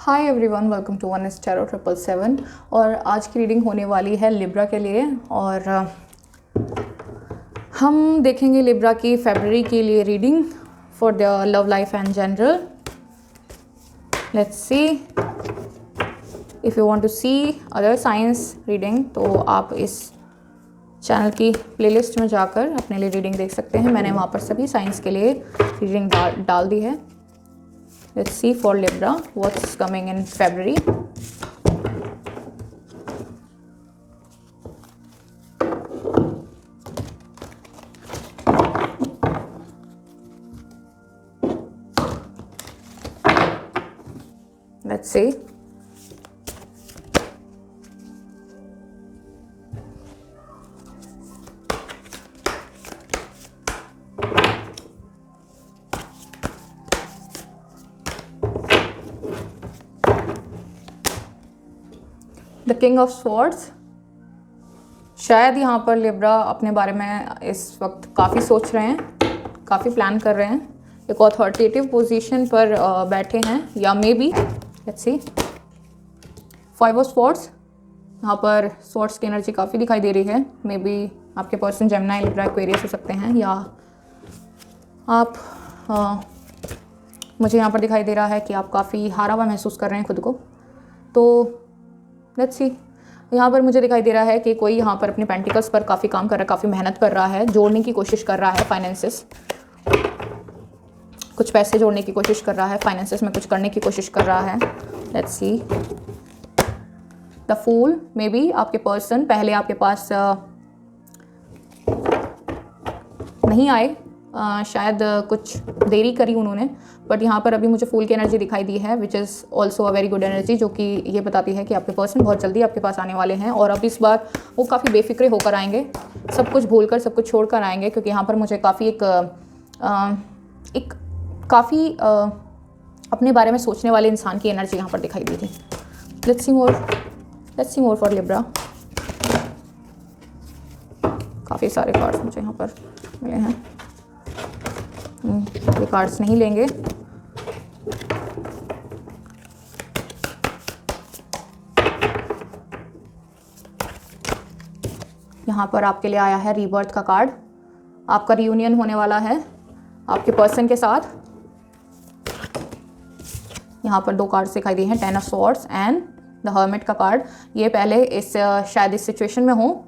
Hi everyone, welcome to one स्टारो 777। और आज की रीडिंग होने वाली है लिब्रा के लिए। और हम देखेंगे लिब्रा की फरवरी के लिए reading for the love life and general. Let's see. If you want to see other signs reading तो आप इस चैनल की प्लेलिस्ट में जाकर अपने लिए रीडिंग देख सकते हैं। मैंने वहाँ पर सभी साइंस के लिए रीडिंग डाल दी है। Let's see for Libra what's coming in February. Let's see. The king of swords. शायद यहाँ पर लिब्रा अपने बारे में इस वक्त काफ़ी सोच रहे हैं, काफ़ी प्लान कर रहे हैं, एक अथॉरिटेटिव पोजीशन पर बैठे हैं या may be. Let's see. 5 of swords. यहाँ पर स्वॉर्ड्स की एनर्जी काफ़ी दिखाई दे रही है। मे बी आपके पर्सन जेमिनी, लिब्रा, एक्वेरियस हो सकते हैं, या आप मुझे यहाँ पर दिखाई दे रहा है कि आप काफ़ी हारा हुआ महसूस कर रहे हैं खुद को। तो लेट्स सी। यहाँ पर मुझे दिखाई दे रहा है कि कोई यहाँ पर अपने पेंटिकल्स पर काफ़ी काम कर रहा है, काफ़ी मेहनत कर रहा है, जोड़ने की कोशिश कर रहा है फाइनेंसेस, कुछ पैसे जोड़ने की कोशिश कर रहा है, फाइनेंसेस में कुछ करने की कोशिश कर रहा है। Let's see. The fool. Maybe आपके पर्सन पहले आपके पास नहीं आए, शायद कुछ देरी करी उन्होंने, बट यहाँ पर अभी मुझे फूल की एनर्जी दिखाई दी है, which is also a very good energy, जो कि ये बताती है कि आपके पर्सन बहुत जल्दी आपके पास आने वाले हैं। और अब इस बार वो काफ़ी बेफिक्रे होकर आएंगे, सब कुछ भूलकर, सब कुछ छोड़कर आएंगे, क्योंकि यहाँ पर मुझे काफ़ी काफ़ी अपने बारे में सोचने वाले इंसान की एनर्जी यहाँ पर दिखाई दी थी। Let's see more for Libra. काफ़ी सारे कार्ड्स मुझे यहाँ पर मिले हैं। ये कार्ड्स नहीं लेंगे। यहाँ पर आपके लिए आया है रीबर्थ का कार्ड। आपका रियूनियन होने वाला है आपके पर्सन के साथ। यहाँ पर 2 कार्ड्स दिखाई दिए हैं, 10 of swords and the hermit का कार्ड। ये पहले शायद इस सिचुएशन में हो,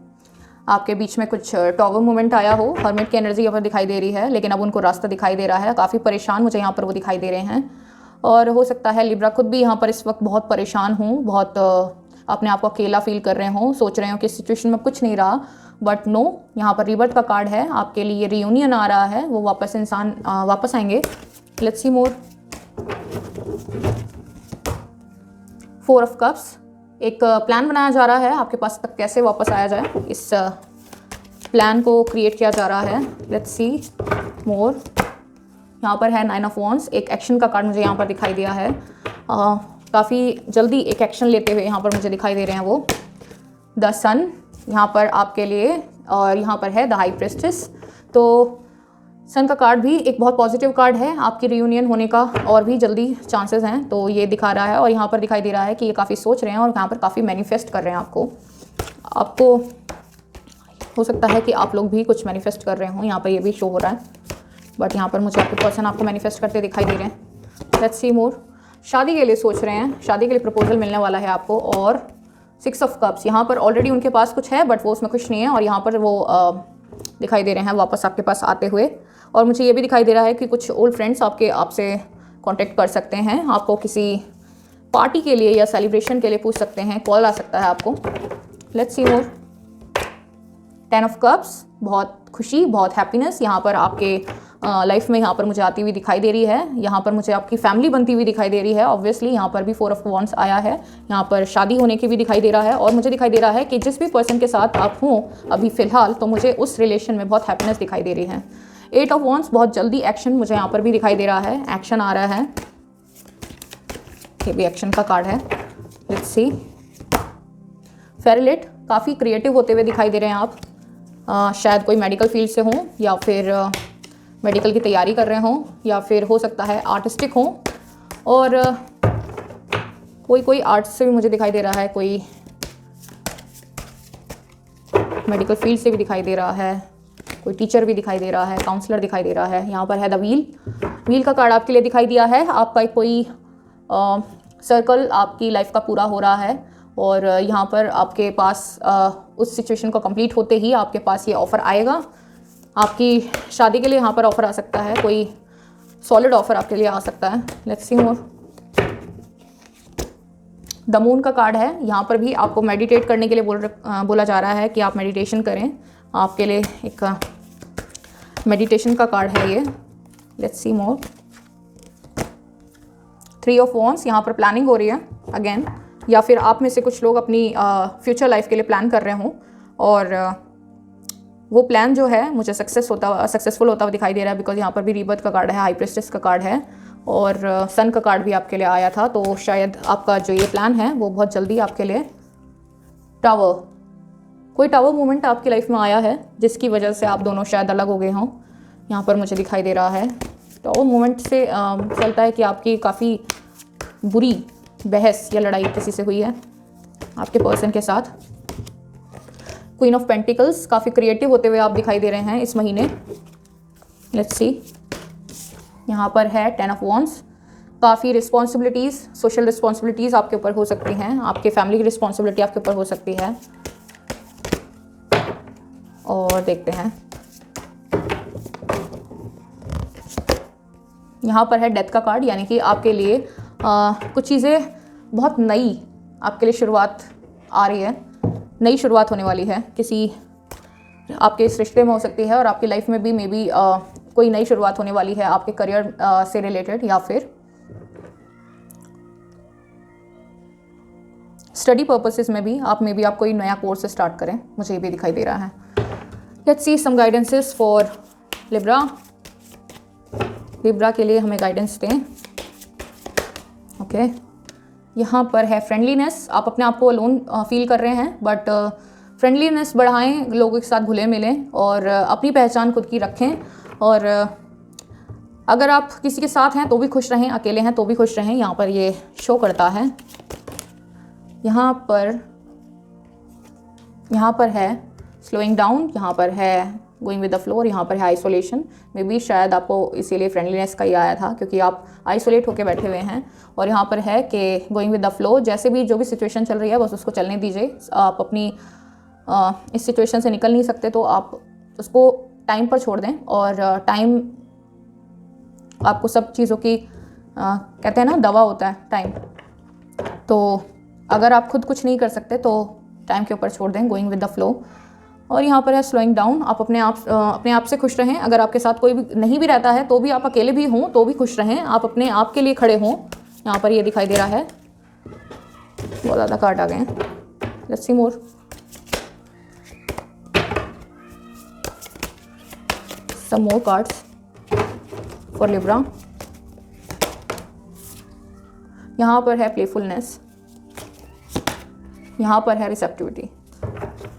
आपके बीच में कुछ टॉवर मूवमेंट आया हो। हर्मिट की एनर्जी यहाँ पर दिखाई दे रही है, लेकिन अब उनको रास्ता दिखाई दे रहा है। काफ़ी परेशान मुझे यहाँ पर वो दिखाई दे रहे हैं। और हो सकता है लिब्रा खुद भी यहाँ पर इस वक्त बहुत परेशान हूँ, बहुत अपने आप को अकेला फील कर रहे हों, सोच रहे हो कि इस सिचुएशन में कुछ नहीं रहा। बट नो, यहाँ पर रीबर्थ का कार्ड है, आपके लिए रियूनियन आ रहा है, वो वापस आएंगे। Let's see more. 4 of cups. एक प्लान बनाया जा रहा है आपके पास तक कैसे वापस आया जाए, इस प्लान को क्रिएट किया जा रहा है। लेट्स सी मोर। यहाँ पर है 9 ऑफ वॉन्ड्स। एक एक्शन का कार्ड मुझे यहाँ पर दिखाई दिया है। काफ़ी जल्दी एक एक्शन लेते हुए यहाँ पर मुझे दिखाई दे रहे हैं वो। द सन यहाँ पर आपके लिए, और यहाँ पर है द हाई प्रिस्टेस। तो सन का कार्ड भी एक बहुत पॉजिटिव कार्ड है, आपकी रियूनियन होने का और भी जल्दी चांसेस हैं, तो ये दिखा रहा है। और यहाँ पर दिखाई दे रहा है कि ये काफ़ी सोच रहे हैं और यहाँ पर काफ़ी मैनिफेस्ट कर रहे हैं आपको हो सकता है कि आप लोग भी कुछ मैनिफेस्ट कर रहे हों, यहाँ पर ये भी शो हो रहा है। बट यहाँ पर मुझे आपके पर्सन आपको मैनिफेस्ट करते दिखाई दे रहे हैं। लेट्स सी मोर। शादी के लिए सोच रहे हैं, शादी के लिए प्रपोजल मिलने वाला है आपको। और 6 ऑफ कप्स। यहाँ पर ऑलरेडी उनके पास कुछ है, बट वो उसमें खुश नहीं है, और यहाँ पर वो दिखाई दे रहे हैं वापस आपके पास आते हुए। और मुझे ये भी दिखाई दे रहा है कि कुछ ओल्ड फ्रेंड्स आपसे कांटेक्ट कर सकते हैं, आपको किसी पार्टी के लिए या सेलिब्रेशन के लिए पूछ सकते हैं, कॉल आ सकता है आपको। Let's see more. 10 of cups. बहुत खुशी, बहुत हैप्पीनेस यहाँ पर आपके लाइफ में यहाँ पर मुझे आती हुई दिखाई दे रही है। यहाँ पर मुझे आपकी फैमिली बनती हुई दिखाई दे रही है। ऑब्वियसली यहाँ पर भी 4 ऑफ वॉन्ड्स आया है, यहाँ पर शादी होने की भी दिखाई दे रहा है। और मुझे दिखाई दे रहा है कि जिस भी पर्सन के साथ आप हों अभी फ़िलहाल, तो मुझे उस रिलेशन में बहुत हैप्पीनेस दिखाई दे रही है। 8 ऑफ वॉन्ड्स। बहुत जल्दी एक्शन मुझे यहाँ पर भी दिखाई दे रहा है, एक्शन आ रहा है। ये भी एक्शन का कार्ड है। Let's see. फेरिलेट। काफ़ी क्रिएटिव होते हुए दिखाई दे रहे हैं आप। शायद कोई मेडिकल फील्ड से हों, या फिर मेडिकल की तैयारी कर रहे हों, या फिर हो सकता है आर्टिस्टिक हों। और कोई आर्ट्स से भी मुझे दिखाई दे रहा है, कोई मेडिकल फील्ड से भी दिखाई दे रहा है, कोई टीचर भी दिखाई दे रहा है, काउंसलर दिखाई दे रहा है। यहाँ पर है द व्हील का कार्ड आपके लिए दिखाई दिया है। आपका कोई सर्कल आपकी लाइफ का पूरा हो रहा है और यहाँ पर आपके पास उस सिचुएशन को कंप्लीट होते ही आपके पास ये ऑफ़र आएगा। आपकी शादी के लिए यहाँ पर ऑफ़र आ सकता है, कोई सॉलिड ऑफ़र आपके लिए आ सकता है। Let's see more. The moon का कार्ड है। यहाँ पर भी आपको मेडिटेट करने के लिए बोला जा रहा है कि आप मेडिटेशन करें। आपके लिए एक मेडिटेशन का कार्ड है ये। Let's see more. 3 of wands, यहाँ पर प्लानिंग हो रही है अगेन, या फिर आप में से कुछ लोग अपनी फ्यूचर लाइफ के लिए प्लान कर रहे हों और वो प्लान जो है मुझे सक्सेसफुल होता हुआ दिखाई दे रहा है, बिकॉज यहाँ पर भी रीबर्थ का कार्ड है, हाई प्रेस्टिस का कार्ड है और सन का कार्ड भी आपके लिए आया था। तो शायद आपका जो ये प्लान है वो बहुत जल्दी आपके लिए कोई टावर मूवमेंट आपकी लाइफ में आया है जिसकी वजह से आप दोनों शायद अलग हो गए हों। यहाँ पर मुझे दिखाई दे रहा है टावर मूवमेंट से चलता है कि आपकी काफ़ी बुरी बहस या लड़ाई किसी से हुई है आपके पर्सन के साथ। क्वीन ऑफ पेंटिकल्स, काफ़ी क्रिएटिव होते हुए आप दिखाई दे रहे हैं इस महीने। Let's see. यहाँ पर है 10 ऑफ वॉन्ड्स। काफ़ी रिस्पॉन्सिबिलिटीज़, सोशल रिस्पॉन्सिबिलिटीज़ आपके ऊपर हो सकती हैं, आपके फैमिली की रिस्पॉन्सिबिलिटी आपके ऊपर हो सकती है। और देखते हैं, यहाँ पर है डेथ का कार्ड, यानी कि आपके लिए कुछ चीज़ें बहुत नई आपके लिए शुरुआत आ रही है, नई शुरुआत होने वाली है। किसी आपके इस रिश्ते में हो सकती है और आपकी लाइफ में भी मे बी कोई नई शुरुआत होने वाली है आपके करियर से रिलेटेड, या फिर स्टडी पर्पसेस में भी आप कोई नया कोर्स स्टार्ट करें, मुझे ये भी दिखाई दे रहा है। Let's see some guidances for Libra. Libra के लिए हमें गाइडेंस दें। ओके, यहाँ पर है फ्रेंडलीनेस। आप अपने आप को अलोन फील कर रहे हैं, बट फ्रेंडलीनेस बढ़ाएं, लोगों के साथ घुले मिलें और अपनी पहचान खुद की रखें। और अगर आप किसी के साथ हैं तो भी खुश रहें, अकेले हैं तो भी खुश रहें, यहाँ पर ये शो करता है। यहाँ पर है स्लोइंग डाउन, यहाँ पर है गोइंग विद द फ्लो और यहाँ पर है आइसोलेशन। मे बी शायद आपको इसीलिए फ्रेंडलीनेस का ही आया था, क्योंकि आप आइसोलेट होकर बैठे हुए हैं। और यहाँ पर है कि गोइंग विद द फ्लो, जैसे भी जो भी सिचुएशन चल रही है बस उसको चलने दीजिए। आप अपनी इस सिचुएशन से निकल नहीं सकते तो आप उसको टाइम पर छोड़ दें, और टाइम आपको सब चीज़ों की कहते हैं ना, दवा होता है टाइम। तो अगर आप खुद कुछ नहीं कर सकते तो टाइम के ऊपर छोड़ दें, गोइंग विद द फ्लो। और यहाँ पर है स्लोइंग डाउन। आप अपने आप से खुश रहें। अगर आपके साथ कोई भी नहीं भी रहता है तो भी, आप अकेले भी हों तो भी खुश रहें, आप अपने आप के लिए खड़े हों। यहाँ पर ये दिखाई दे रहा है। बहुत ज़्यादा कार्ड आ गए हैं। Let's see more. Some more cards for Libra. यहाँ पर है प्लेफुलनेस, यहाँ पर है रिसेप्टिविटी।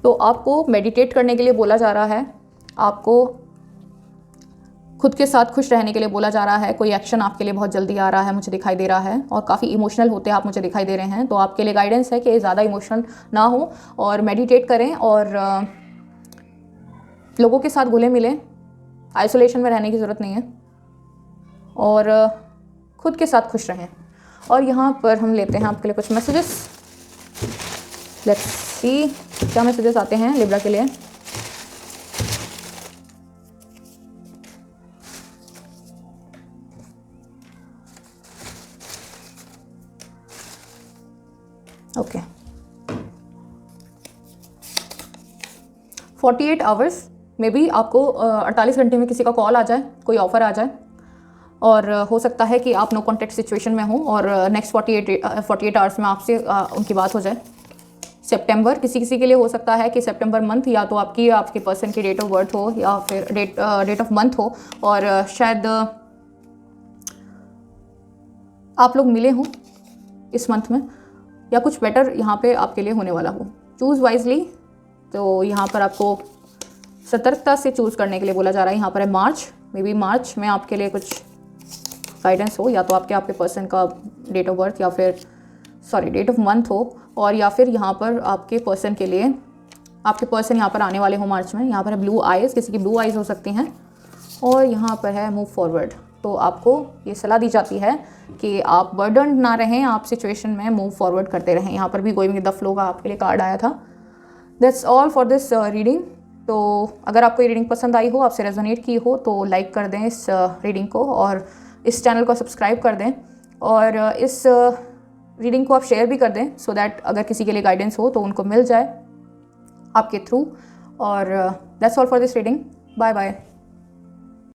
तो आपको मेडिटेट करने के लिए बोला जा रहा है, आपको खुद के साथ खुश रहने के लिए बोला जा रहा है। कोई एक्शन आपके लिए बहुत जल्दी आ रहा है, मुझे दिखाई दे रहा है, और काफ़ी इमोशनल होते हैं आप, मुझे दिखाई दे रहे हैं। तो आपके लिए गाइडेंस है कि ज़्यादा इमोशनल ना हो और मेडिटेट करें और लोगों के साथ घुले मिलें। आइसोलेशन में रहने की ज़रूरत नहीं है और खुद के साथ खुश रहें। और यहाँ पर हम लेते हैं आपके लिए कुछ मैसेजेस। लेट्स सी क्या मैसेजेस आते हैं लिब्रा के लिए। ओके, 48 आवर्स में भी आपको 48 घंटे में किसी का कॉल आ जाए, कोई ऑफ़र आ जाए, और हो सकता है कि आप नो कॉन्टेक्ट सिचुएशन में हो और नेक्स्ट 48 आवर्स में आपसे उनकी बात हो जाए। सितंबर किसी के लिए हो सकता है कि सितंबर मंथ या तो आपके पर्सन की डेट ऑफ बर्थ हो या फिर डेट ऑफ मंथ हो, और शायद आप लोग मिले हों इस मंथ में, या कुछ बेटर यहाँ पे आपके लिए होने वाला हो। Choose wisely. तो यहाँ पर आपको सतर्कता से चूज़ करने के लिए बोला जा रहा है। यहाँ पर है मार्च। मे बी मार्च में आपके लिए कुछ गाइडेंस हो, या तो आपके पर्सन का डेट ऑफ बर्थ या फिर सॉरी डेट ऑफ मंथ हो, और या फिर यहाँ पर आपके पर्सन के लिए, आपके पर्सन यहाँ पर आने वाले हो मार्च में। यहाँ पर है ब्लू आइज़, किसी की ब्लू आइज़ हो सकती हैं, और यहाँ पर है मूव फॉरवर्ड। तो आपको ये सलाह दी जाती है कि आप बर्डन ना रहें, आप सिचुएशन में मूव फॉरवर्ड करते रहें। यहाँ पर भी गोइंग विद द फ्लो का आपके लिए कार्ड आया था। That's all for this reading. तो अगर आपको ये रीडिंग पसंद आई हो, आपसे रेजोनेट की हो, तो लाइक कर दें इस रीडिंग को, और इस चैनल को सब्सक्राइब कर दें, और इस रीडिंग को आप शेयर भी कर दें, सो दैट अगर किसी के लिए गाइडेंस हो तो उनको मिल जाए आपके थ्रू। और that's all for this reading. Bye bye.